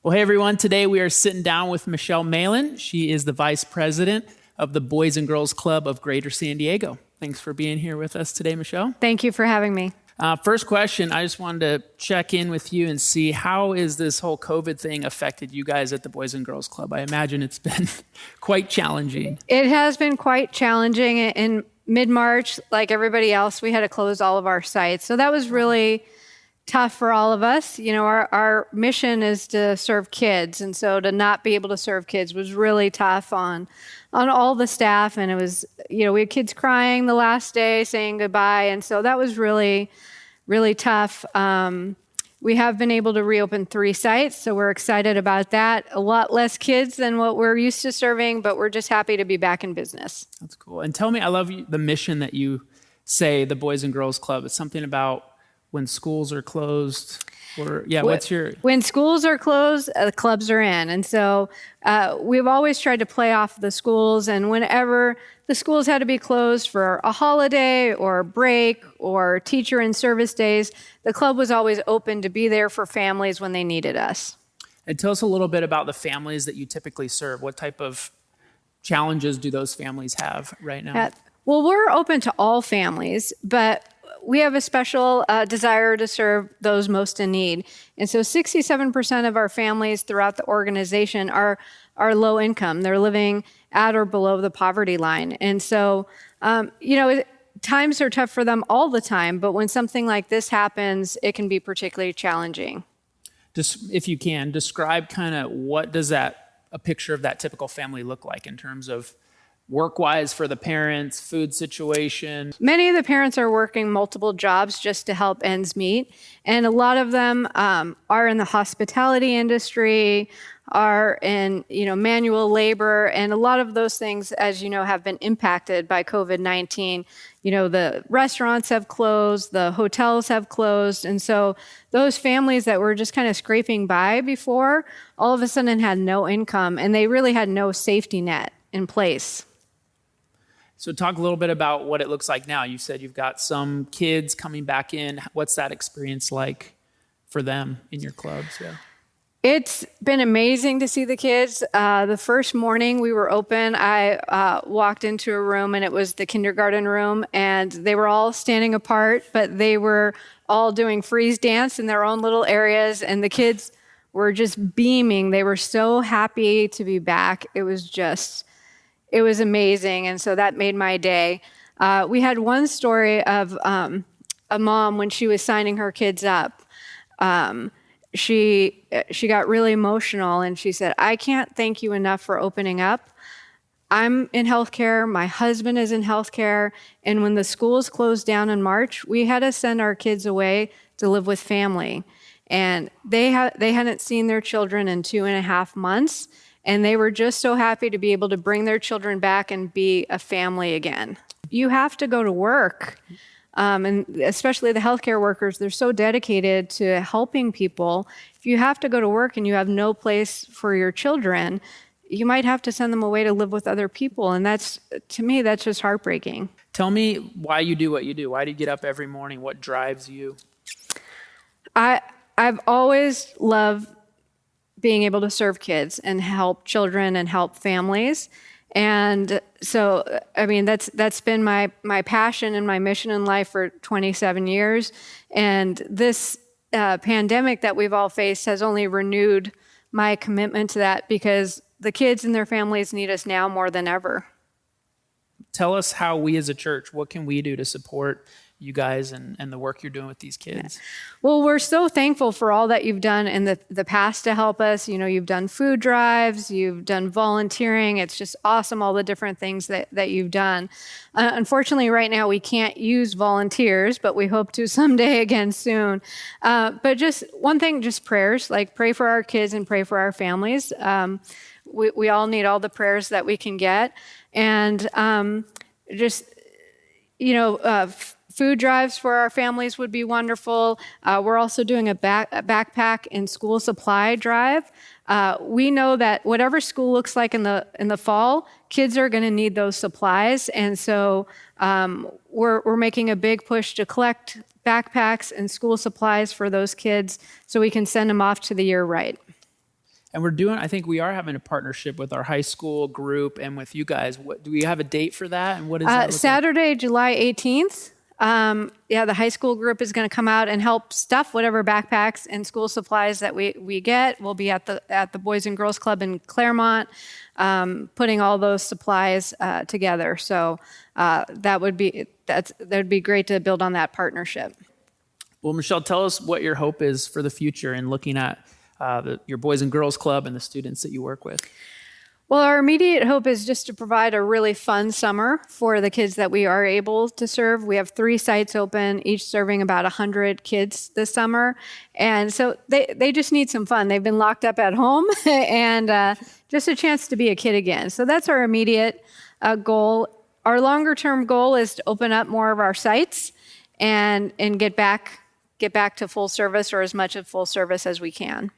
Well, hey everyone, today we are sitting down with Michelle Malin. She is the Vice President of the Boys and Girls Club of Greater San Diego. Thanks for being here with us today, Michelle. Thank you for having me. First question, I just wanted to check in with you and see how is this whole COVID thing affected you guys at the Boys and Girls Club? I imagine it's been quite challenging. It has been quite challenging. In mid-March, like everybody else, we had to close all of our sites. So that was really tough for all of us. You know, our mission is to serve kids. And so to not be able to serve kids was really tough on all the staff. And it was, you know, we had kids crying the last day saying goodbye. And so that was really, really tough. We have been able to reopen 3 sites, so we're excited about that. A lot less kids than what we're used to serving, but we're just happy to be back in business. That's cool. And tell me, I love the mission that you say, the Boys and Girls Club. It's something about when schools are closed, or what's your... When schools are closed, the clubs are in. And so we've always tried to play off the schools, and whenever the schools had to be closed for a holiday or a break or teacher and service days, the club was always open to be there for families when they needed us. And tell us a little bit about the families that you typically serve. What type of challenges do those families have right now? Well, we're open to all families, but we have a special desire to serve those most in need. And so 67% of our families throughout the organization are low income. They're living at or below the poverty line. And so, times are tough for them all the time, but when something like this happens, it can be particularly challenging. Just, if you can, describe kind of what does a picture of that typical family look like in terms of work-wise for the parents, food situation? Many of the parents are working multiple jobs just to help ends meet. And a lot of them are in the hospitality industry, are in, manual labor. And a lot of those things, as you know, have been impacted by COVID-19. The restaurants have closed, the hotels have closed. And so those families that were just kind of scraping by before, all of a sudden had no income, and they really had no safety net in place. So talk a little bit about what it looks like now. You said you've got some kids coming back in. What's that experience like for them in your clubs? Yeah. It's been amazing to see the kids. The first morning we were open, I walked into a room, and it was the kindergarten room, and they were all standing apart, but they were all doing freeze dance in their own little areas, and the kids were just beaming. They were so happy to be back. It was amazing, and so that made my day. We had one story of a mom when she was signing her kids up. She got really emotional, and she said, "I can't thank you enough for opening up. I'm in healthcare, my husband is in healthcare, and when the schools closed down in March, we had to send our kids away to live with family. And they hadn't seen their children in 2.5 months, and they were just so happy to be able to bring their children back and be a family again. You have to go to work, and especially the healthcare workers, they're so dedicated to helping people. If you have to go to work and you have no place for your children, you might have to send them away to live with other people. And to me, that's just heartbreaking. Tell me why you do what you do. Why do you get up every morning? What drives you? I've always loved being able to serve kids and help children and help families. And so, that's been my passion and my mission in life for 27 years. And this pandemic that we've all faced has only renewed my commitment to that, because the kids and their families need us now more than ever. Tell us how we as a church, what can we do to support you guys and the work you're doing with these kids? Well, we're so thankful for all that you've done in the past to help us. You've done food drives, you've done volunteering. It's just awesome, all the different things that you've done. Unfortunately, right now we can't use volunteers, but we hope to someday again soon. But just one thing, just prayers, like pray for our kids and pray for our families. We all need all the prayers that we can get. And food drives for our families would be wonderful. We're also doing a backpack and school supply drive. We know that whatever school looks like in the fall, kids are going to need those supplies, and so we're making a big push to collect backpacks and school supplies for those kids so we can send them off to the year right. And I think we are having a partnership with our high school group and with you guys. Do we have a date for that? And what is that look like? Saturday, July 18th. The high school group is going to come out and help stuff whatever backpacks and school supplies that we get. We'll be at the Boys and Girls Club in Claremont, putting all those supplies together. So that would be great to build on that partnership. Well, Michelle, tell us what your hope is for the future in looking at your Boys and Girls Club and the students that you work with. Well, our immediate hope is just to provide a really fun summer for the kids that we are able to serve. We have 3 sites open, each serving about 100 kids this summer. And so they just need some fun. They've been locked up at home and just a chance to be a kid again. So that's our immediate goal. Our longer term goal is to open up more of our sites and get back to full service, or as much of full service as we can.